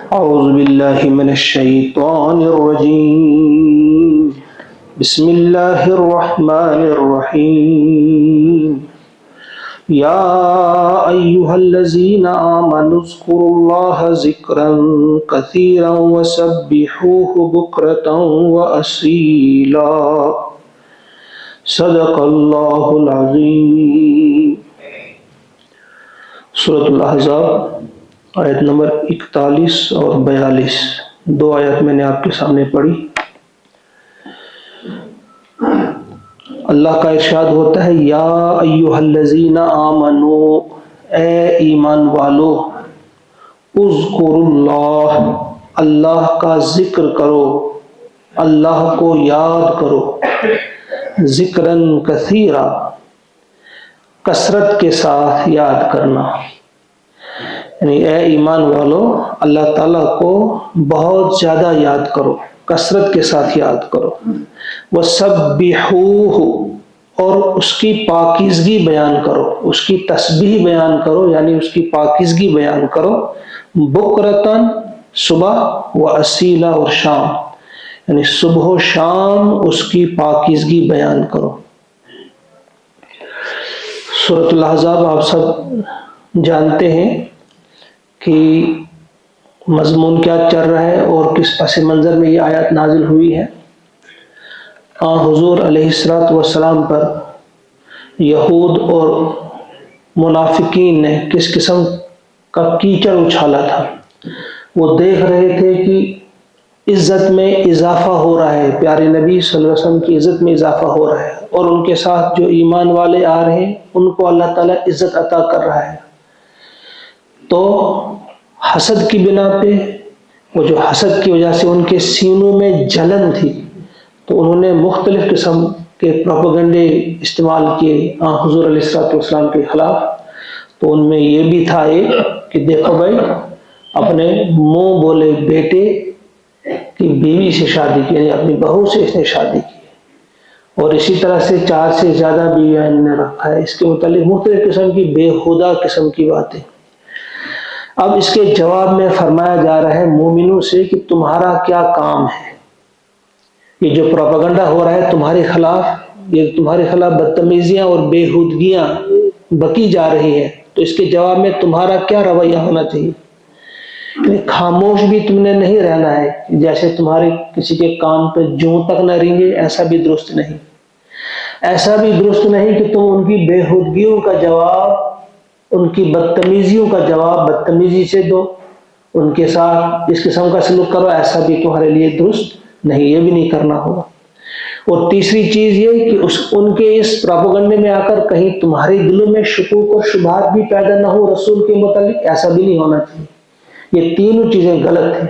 أعوذ بالله من الشيطان الرجيم. بسم الله الرحمن الرحيم. يا أيها الذين آمنوا اذكروا الله ذكرا كثيرا وسبحوه بكرة وأصيلا. صدق الله العظيم. سورۃ الاحزاب آیت نمبر 41 اور 42، دو آیت میں نے آپ کے سامنے پڑھی۔ اللہ کا ارشاد ہوتا ہے یا ایھا الذین آمنو، اے ایمان والو، اذکروا اللہ، اللہ کا ذکر کرو، اللہ کو یاد کرو، ذکراً کثیرا، کثرت کے ساتھ یاد کرنا، یعنی اے ایمان والو اللہ تعالیٰ کو بہت زیادہ یاد کرو، کثرت کے ساتھ یاد کرو۔ وَسَبِّحُوهُ، اور اس کی پاکیزگی بیان کرو، اس کی تسبیح بیان کرو، یعنی اس کی پاکیزگی بیان کرو، بکرتاً صبح، وَأَصِیلًا اور شام، یعنی صبح و شام اس کی پاکیزگی بیان کرو۔ سورۃ الاحزاب آپ سب جانتے ہیں کہ مضمون کیا چل رہا ہے اور کس پس منظر میں یہ آیات نازل ہوئی ہے۔ حضور علیہ السلام پر یہود اور منافقین نے کس قسم کا کیچڑ اچھالا تھا۔ وہ دیکھ رہے تھے کہ عزت میں اضافہ ہو رہا ہے، پیارے نبی صلی اللہ علیہ وسلم کی عزت میں اضافہ ہو رہا ہے، اور ان کے ساتھ جو ایمان والے آ رہے ہیں ان کو اللہ تعالیٰ عزت عطا کر رہا ہے۔ تو حسد کی بنا پہ، وہ جو حسد کی وجہ سے ان کے سینوں میں جلن تھی، تو انہوں نے مختلف قسم کے پروپیگنڈے استعمال کیے حضور علیہ السلام کے خلاف۔ تو ان میں یہ بھی تھا ایک کہ دیکھو بھائی، اپنے منہ بولے بیٹے کی بیوی سے شادی کی، یعنی اپنی بہو سے اس نے شادی کی، اور اسی طرح سے 4 سے زیادہ بیویاں انہوں نے رکھا ہے۔ اس کے متعلق مختلف قسم کی بےہودہ قسم کی باتیں۔ اب اس کے جواب میں فرمایا جا رہا ہے مومنوں سے کہ تمہارا کیا کام ہے؟ یہ جو پروپیگنڈا ہو رہا ہے تمہارے خلاف، یہ تمہارے خلاف بدتمیزیاں اور بےہودگیاں بکی جا رہی ہیں، تو اس کے جواب میں تمہارا کیا رویہ ہونا چاہیے؟ خاموش بھی تم نے نہیں رہنا ہے، جیسے تمہارے کسی کے کان پہ جوں تک نہ رینگے، ایسا بھی درست نہیں۔ ایسا بھی درست نہیں کہ تم ان کی بےہودگیوں کا جواب، ان کی بدتمیزیوں کا جواب بدتمیزی سے دو، ان کے ساتھ اس قسم کا سلوک کرو، ایسا بھی تمہارے لیے درست نہیں، یہ بھی نہیں کرنا ہوگا۔ اور تیسری چیز یہ کہ ان کے اس پروپیگنڈے میں آ کر کہیں تمہارے دلوں میں شکوک اور شبہات بھی پیدا نہ ہو رسول کے متعلق، ایسا بھی نہیں ہونا چاہیے۔ یہ تینوں چیزیں غلط ہیں۔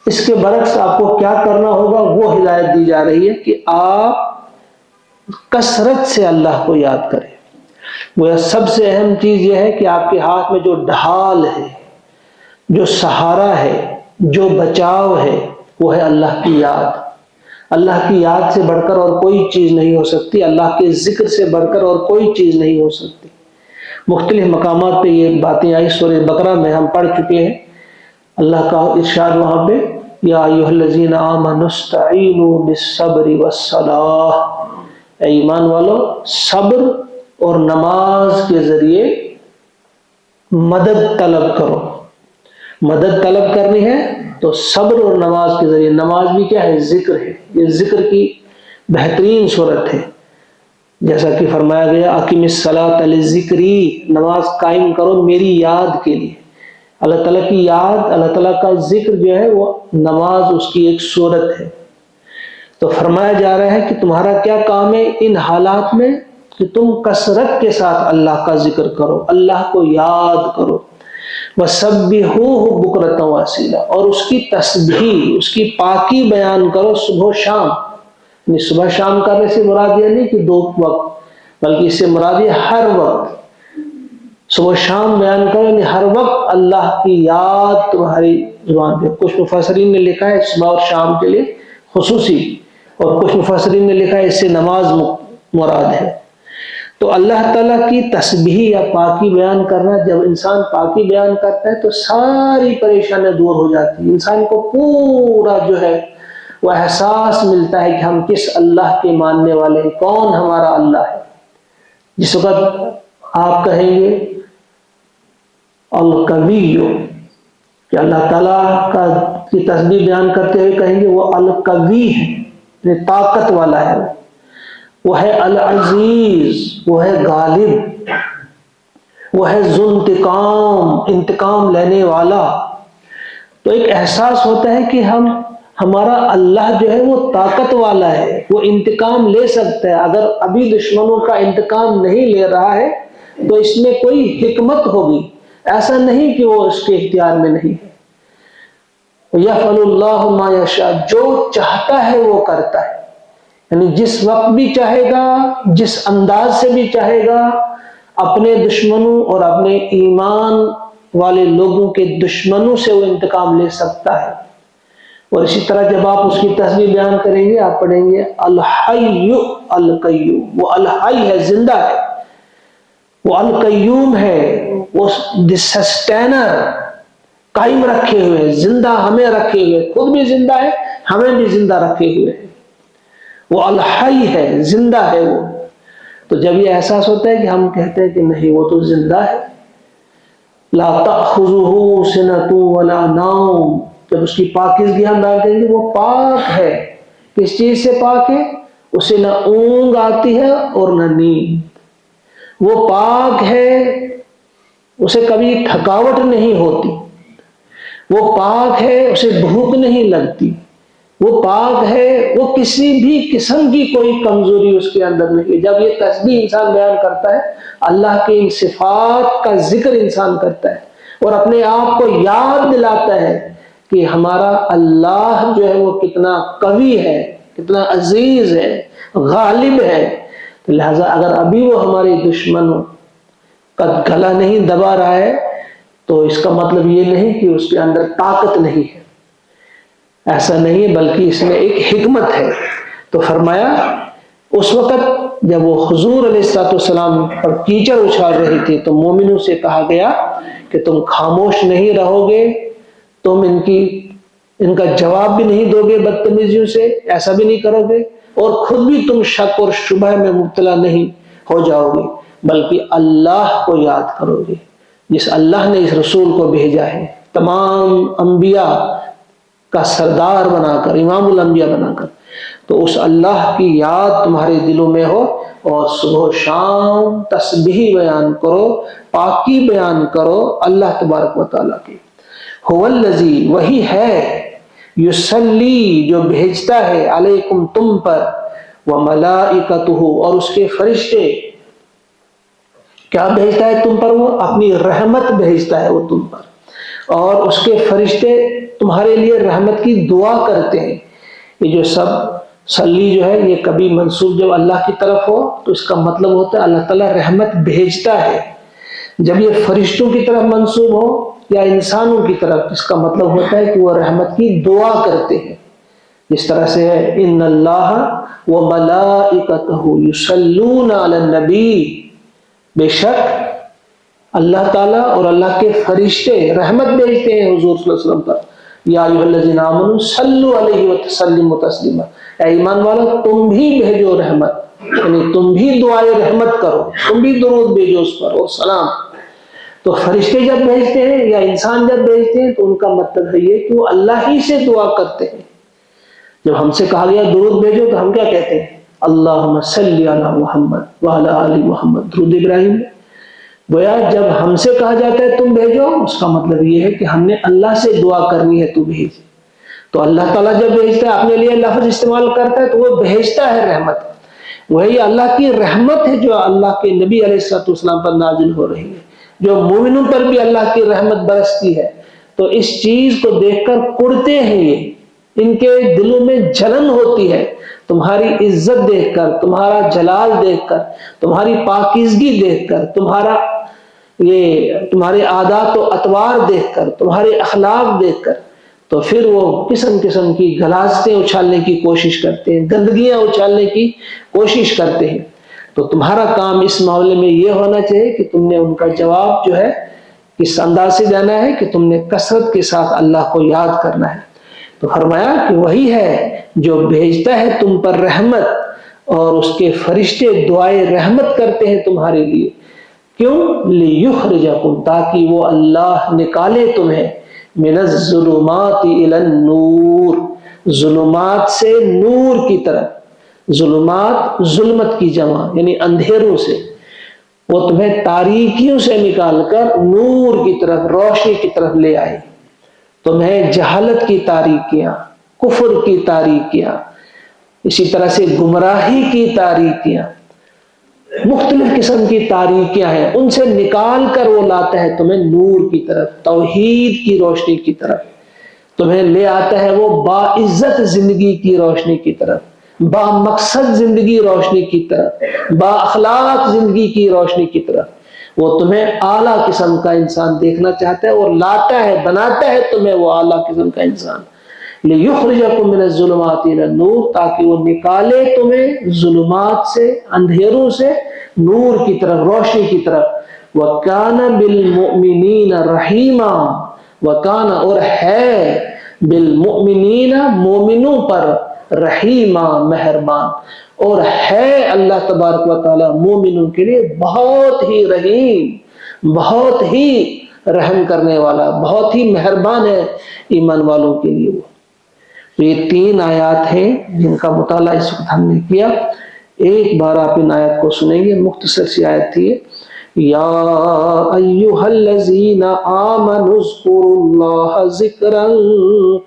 اس کے برعکس آپ کو کیا کرنا ہوگا، وہ ہدایت دی جا رہی ہے کہ آپ کثرت سے اللہ کو یاد کریں۔ وہ سب سے اہم چیز یہ ہے کہ آپ کے ہاتھ میں جو ڈھال ہے، جو سہارا ہے، جو بچاؤ ہے، وہ ہے اللہ کی یاد۔ اللہ کی یاد سے بڑھ کر اور کوئی چیز نہیں ہو سکتی، اللہ کے ذکر سے بڑھ کر اور کوئی چیز نہیں ہو سکتی۔ مختلف مقامات پہ یہ باتیں آئی، سورہ بقرہ میں ہم پڑھ چکے ہیں۔ اللہ کا ارشاد وہاں پہ یا ایھا الذین آمنوا استعینوا بالصبر والصلاۃ، اے ایمان والو صبر اور نماز کے ذریعے مدد طلب کرو۔ مدد طلب کرنی ہے تو صبر اور نماز کے ذریعے۔ نماز بھی کیا ہے؟ ذکر ہے، یہ ذکر کی بہترین صورت ہے، جیسا کہ فرمایا گیا اقیم الصلاۃ لذکری، نماز قائم کرو میری یاد کے لیے۔ اللہ تعالیٰ کی یاد، اللہ تعالیٰ کا ذکر جو ہے وہ نماز اس کی ایک صورت ہے۔ تو فرمایا جا رہا ہے کہ تمہارا کیا کام ہے ان حالات میں کہ تم کثرت کے ساتھ اللہ کا ذکر کرو، اللہ کو یاد کرو۔ وَسَبِّحُوهُ بُكْرَةً وَأَصِيلًا، اور اس کی تسبیح، اس کی پاکی بیان کرو صبح و شام۔ یعنی صبح شام کرنے سے مراد یہ نہیں کہ 2 وقت، بلکہ اس سے مراد یہ ہر وقت صبح و شام بیان کرو، یعنی ہر وقت اللہ کی یاد تمہاری زبان پہ۔ کچھ مفسرین نے لکھا ہے صبح اور شام کے لیے خصوصی، اور کچھ مفسرین نے لکھا ہے اس سے نماز مراد ہے۔ تو اللہ تعالیٰ کی تسبیح یا پاکی بیان کرنا، جب انسان پاکی بیان کرتا ہے تو ساری پریشانیاں دور ہو جاتی ہیں، انسان کو پورا جو ہے وہ احساس ملتا ہے کہ ہم کس اللہ کے ماننے والے ہیں، کون ہمارا اللہ ہے۔ جس وقت آپ کہیں گے القوی، کہ اللہ تعالیٰ کی تسبیح بیان کرتے ہوئے کہیں گے وہ القوی ہے، طاقت والا ہے، وہ ہے العزیز، وہ ہے غالب، وہ ہے ذو انتقام، انتقام لینے والا۔ تو ایک احساس ہوتا ہے کہ ہمارا اللہ جو ہے وہ طاقت والا ہے، وہ انتقام لے سکتا ہے۔ اگر ابھی دشمنوں کا انتقام نہیں لے رہا ہے تو اس میں کوئی حکمت ہوگی، ایسا نہیں کہ وہ اس کے اختیار میں نہیں ہے۔ یفعل اللہ ما یشاء، جو چاہتا ہے وہ کرتا ہے، یعنی جس وقت بھی چاہے گا، جس انداز سے بھی چاہے گا، اپنے دشمنوں اور اپنے ایمان والے لوگوں کے دشمنوں سے وہ انتقام لے سکتا ہے۔ اور اسی طرح جب آپ اس کی تسبیح بیان کریں گے، آپ پڑھیں گے الحی القیوم، وہ الحی ہے، زندہ ہے، وہ القیوم ہے، وہ سسٹینر، قائم رکھے ہوئے، زندہ ہمیں رکھے ہوئے، خود بھی زندہ ہے، ہمیں بھی زندہ رکھے ہوئے ہے، وہ الحی ہے، زندہ ہے وہ۔ تو جب یہ احساس ہوتا ہے کہ ہم کہتے ہیں کہ نہیں وہ تو زندہ ہے، لا تأخذہ سنۃ ولا نوم، جب اس کی پاکیزگی ہم بیان کریں گے، وہ پاک ہے۔ کس چیز سے پاک ہے؟ اسے نہ اونگ آتی ہے اور نہ نیند، وہ پاک ہے، اسے کبھی تھکاوٹ نہیں ہوتی، وہ پاک ہے، اسے بھوک نہیں لگتی، وہ پاک ہے، وہ کسی بھی قسم کی کوئی کمزوری اس کے اندر نہیں ہے۔ جب یہ تسبیح انسان بیان کرتا ہے، اللہ کے ان صفات کا ذکر انسان کرتا ہے اور اپنے آپ کو یاد دلاتا ہے کہ ہمارا اللہ جو ہے وہ کتنا قوی ہے، کتنا عزیز ہے، غالب ہے۔ تو لہٰذا اگر ابھی وہ ہمارے دشمنوں کا گلا نہیں دبا رہا ہے تو اس کا مطلب یہ نہیں کہ اس کے اندر طاقت نہیں ہے، ایسا نہیں ہے، بلکہ اس میں ایک حکمت ہے۔ تو فرمایا اس وقت جب وہ حضور علیہ السلام پر کیچڑ اچھال رہی تھی تو مومنوں سے کہا گیا کہ تم خاموش نہیں رہو گے، تم ان کا جواب بھی نہیں دو گے بدتمیزیوں سے، ایسا بھی نہیں کرو گے، اور خود بھی تم شک اور شبہ میں مبتلا نہیں ہو جاؤ گے، بلکہ اللہ کو یاد کرو گے، جس اللہ نے اس رسول کو بھیجا ہے، تمام انبیاء کا سردار بنا کر، امام الانبیاء بنا کر۔ تو اس اللہ کی یاد تمہارے دلوں میں ہو، اور صبح و شام تسبیح بیان کرو، پاکی بیان کرو اللہ تبارک و تعالیٰ کی۔ هو الذی، وہی ہے، یصلی، جو بھیجتا ہے، علیکم، تم پر، وملائکتہ، اور اس کے فرشتے۔ کیا بھیجتا ہے تم پر؟ وہ اپنی رحمت بھیجتا ہے وہ تم پر، اور اس کے فرشتے تمہارے لیے رحمت کی دعا کرتے ہیں۔ یہ جو سب صلی جو ہے، یہ کبھی منسوب جب اللہ کی طرف ہو تو اس کا مطلب ہوتا ہے اللہ تعالیٰ رحمت بھیجتا ہے۔ جب یہ فرشتوں کی طرف منسوب ہو یا انسانوں کی طرف، اس کا مطلب ہوتا ہے کہ وہ رحمت کی دعا کرتے ہیں۔ جس طرح سے ہے ان اللہ وملائکتہ یصلون علی النبی، بے شک اللہ تعالیٰ اور اللہ کے فرشتے رحمت بھیجتے ہیں حضور صلی اللہ علیہ وسلم پر۔ یا ایھا الذین آمنوا صلوا علیہ وسلموا تسلیما، اے ایمان والو تم بھی بھیجو رحمت، یعنی تم بھی دعائے رحمت کرو، تم بھی درود بھیجو اس پر اور سلام۔ تو فرشتے جب بھیجتے ہیں یا انسان جب بھیجتے ہیں تو ان کا مطلب ہے یہ کہ وہ اللہ ہی سے دعا کرتے ہیں۔ جب ہم سے کہا گیا درود بھیجو تو ہم کیا کہتے ہیں؟ اللہم صلی علی محمد وعلی آل محمد، درود ابراہیم۔ گویا جب ہم سے کہا جاتا ہے تم بھیجو، اس کا مطلب یہ ہے کہ ہم نے اللہ سے دعا کرنی ہے تو بھیج۔ تو اللہ تعالیٰ جب بھیجتا ہے، اپنے لیے لفظ استعمال کرتا ہے تو وہ بھیجتا ہے رحمت، وہی اللہ کی رحمت ہے جو اللہ کے نبی علیہ السلام پر نازل ہو رہی ہے، جو مومنوں پر بھی اللہ کی رحمت برستی ہے۔ تو اس چیز کو دیکھ کر کڑتے ہیں یہ، ان کے دلوں میں جلن ہوتی ہے، تمہاری عزت دیکھ کر، تمہارا جلال دیکھ کر، تمہاری پاکیزگی دیکھ کر، تمہارے عادات و اطوار دیکھ کر، تمہارے اخلاق دیکھ کر، تو پھر وہ قسم قسم کی غلاظتیں اچھالنے کی کوشش کرتے ہیں، گندگیاں اچھالنے کی کوشش کرتے ہیں۔ تو تمہارا کام اس معاملے میں یہ ہونا چاہیے کہ تم نے ان کا جواب جو ہے اس انداز سے دینا ہے کہ تم نے کثرت کے ساتھ اللہ کو یاد کرنا ہے۔ تو فرمایا کہ وہی ہے جو بھیجتا ہے تم پر رحمت، اور اس کے فرشتے دعائے رحمت کرتے ہیں تمہارے لیے۔ کیوں؟ لِيُخْرِجَكُمْ، تاکہ وہ اللہ نکالے تمہیں من الظلمات الی النور، ظلمات سے نور کی طرف۔ ظلمات ظلمت کی جمع یعنی اندھیروں سے، وہ تمہیں تاریکیوں سے نکال کر نور کی طرف، روشنی کی طرف لے آئے۔ تمہیں جہالت کی تاریکیاں، کفر کی تاریکیاں، اسی طرح سے گمراہی کی تاریکیاں، مختلف قسم کی تاریکیاں ہیں، ان سے نکال کر وہ لاتا ہے تمہیں نور کی طرف، توحید کی روشنی کی طرف۔ تمہیں لے آتا ہے وہ باعزت زندگی کی روشنی کی طرف، با مقصد زندگی روشنی کی طرف، با اخلاق زندگی کی روشنی کی طرف۔ وہ تمہیں اعلیٰ قسم کا انسان دیکھنا چاہتا ہے اور لاتا ہے، بناتا ہے تمہیں وہ اعلیٰ قسم کا انسان۔ لِيُخْرِجَكُم مِّنَ الظُّلُمَاتِ إِلَى النُّورِ، تاکہ وہ نکالے تمہیں ظلمات سے، اندھیروں سے نور کی طرف، روشنی کی طرف۔ وَكَانَ بِالْمُؤْمِنِينَ رَحِيمًا، وَكَانَ اور ہے، بِالْمُؤْمِنِينَ مومنوں پر، رحیمًا مہربان، اور ہے اللہ تبارک و تعالیٰ مومنوں کے لیے بہت ہی رحیم، بہت ہی رحم کرنے والا، بہت ہی مہربان ہے ایمان والوں کے لیے وہ۔ تو یہ 3 آیات ہیں جن کا مطالعہ اس وقت ہم نے کیا۔ ایک بار آپ ان آیات کو سنیں گے، مختصر سی آیت تھی۔ یا ایھا الذین آمنوا اذکروا اللہ ذکرا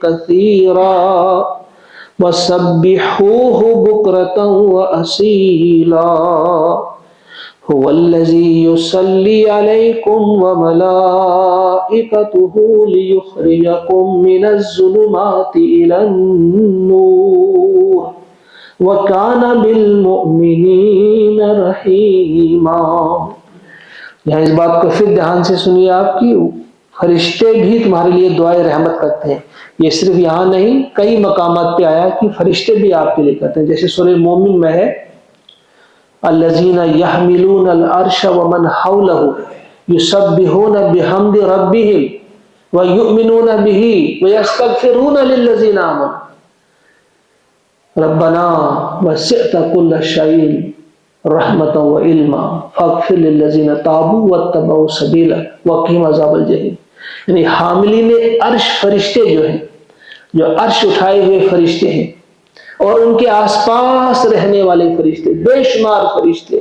کثیرا وسبحوہ بکرۃ وأصیلا هو الذی یصلی علیکم وملائکتہ لیخرجکم من الظلمات الی النور وکان بالمؤمنین رحیما۔ یہاں اس بات کو پھر دھیان سے سنیے آپ کی، فرشتے بھی تمہارے لیے دعائے رحمت کرتے ہیں۔ یہ صرف یہاں نہیں، کئی مقامات پہ آیا کہ فرشتے بھی آپ کے لیے کرتے ہیں، جیسے سورہ مومن میں ہے الذین یحملون العرش ومن حولہ یسبحون بحمد ربہم ویؤمنون بہ ویستغفرون للذین آمنوا ربنا وسعت کل شیء رحمۃ وعلما فاغفر للذین تابوا واتبعوا سبیلک وقهم عذاب الجحیم۔ یعنی حاملین عرش فرشتے جو ہیں، جو عرش اٹھائے ہوئے فرشتے ہیں، اور ان کے آس پاس رہنے والے فرشتے، بے شمار فرشتے،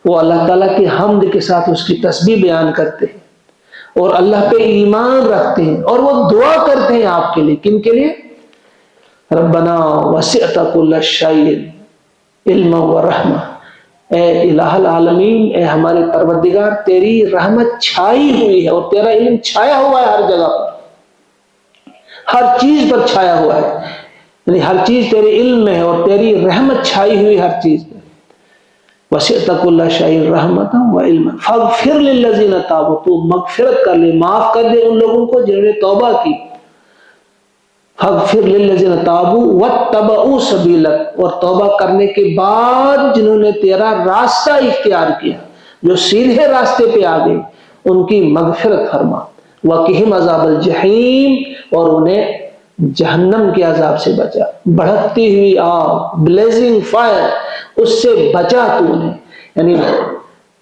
وہ اللہ تعالیٰ کی حمد کے ساتھ اس کی تسبیح بیان کرتے ہیں اور اللہ پہ ایمان رکھتے ہیں، اور وہ دعا کرتے ہیں آپ کے لیے۔ کن کے لیے؟ ربنا وسعت کل شیء علما ورحمہ، اے الہ العالمین، اے ہمارے پروردگار، تیری رحمت چھائی ہوئی ہے اور تیرا علم چھایا ہوا ہے ہر جگہ پر، ہر چیز پر چھایا ہوا ہے، یعنی ہر چیز تیرے علم میں ہے اور تیری رحمت چھائی ہوئی ہر چیز میں۔ وسعت کل شیء رحمۃ وعلما فاغفر للذین تابوا، تو مغفرت کر لے، معاف کر دے ان لوگوں کو جنہوں نے توبہ کی۔ فاغفر للذین تابوا واتبعوا سبیلک، اور توبہ کرنے کے بعد جنہوں نے تیرا راستہ اختیار کیا، جو سیدھے راستے پہ آ گئے، ان کی مغفرت فرما۔ وقہم عذاب الجحیم، اور انہیں جہنم کے عذاب سے بچا، بڑھتی ہوئی آگ، بلیزنگ فائر، اس سے بچا تو انہیں۔ یعنی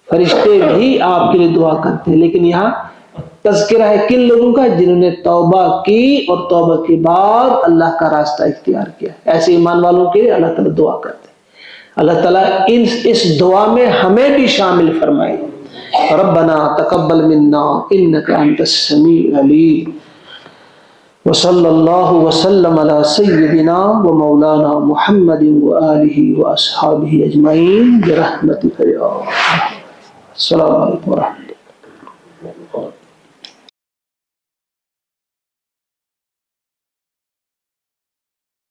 فرشتے بھی آپ کے لیے دعا کرتے ہیں، لیکن یہاں تذکرہ ہے کن لوگوں کا؟ جنہوں نے توبہ کی اور توبہ کے بعد اللہ کا راستہ اختیار کیا۔ ایسے ایمان والوں کے لیے اللہ تعالیٰ دعا کرتے ہیں۔ اللہ تعالیٰ اس دعا میں ہمیں بھی شامل فرمائے۔ ربنا تقبل منا انک انت السمیع العلیم، وصلی اللہ وسلم علی سیدنا و مولانا محمد وآلہ واصحابہ اجمعین برحمتک یا ارحم۔ السلام علیکم ورحمۃ اللہ۔